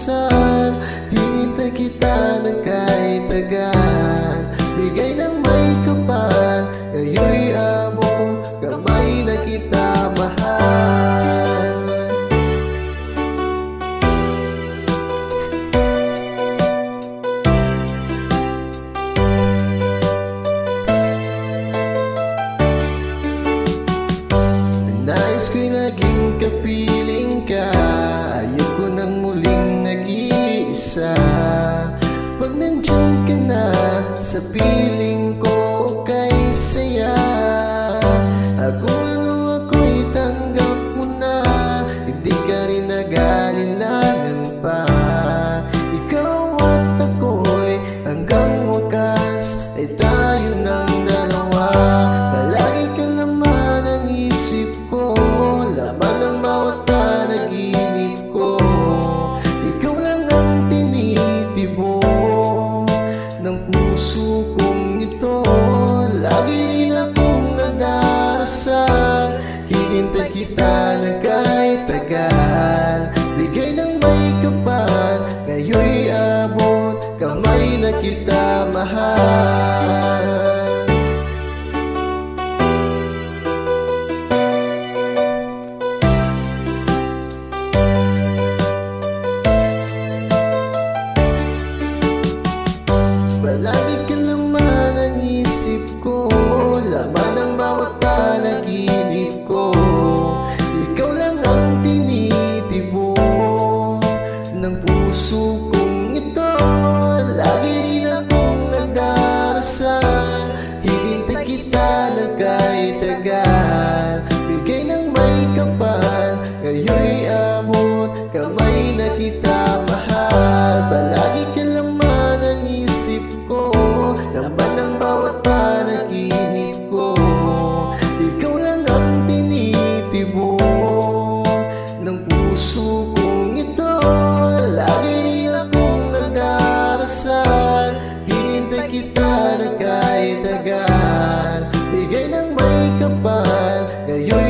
darasal. Hinintay kita ng kahit tagal, bigay ng may kapal. Ngayon'y abot, kamay na kita mahal. Nais ko'y naging kapiling ka, ayoko nang muling nag-iisa. Pag nandyan ka na sa piling ko, kay saya. Ako'y tanggap mo na, hindi ka rin nag-alinlangan pa. Ikaw at ako'y hanggang wakas ay tayo ng dalawa. Palagi ka laman ang isip ko, laman ng bawat panaginip ko. Ikaw lang ang tinitibok ng puso kong ito. Lagi rin akong nag-aasal, hinintay kita ng kahit tagal, bigay ng may kapal. Ngayon'y abot, kamay na kita mahal. Palagi ka laman ang isip ko, laman ang bawat panaginip ko. Ikaw lang ang tinitibok ng puso kong ito. Lagi rin akong nagdarasal, hinintay kita ng kahit tagal, bigay ng may kapal. Ngayon'y abot, kamay na kita mahal. Palagi ka laman ang isip ko, laman ng bawat panaginip ko. Ikaw lang ang tinitibok ng puso kong ito. Lagi rin akong nag-aarasal, hinintay kita ng kahit tagal, bigay ng may kapal. Ngayon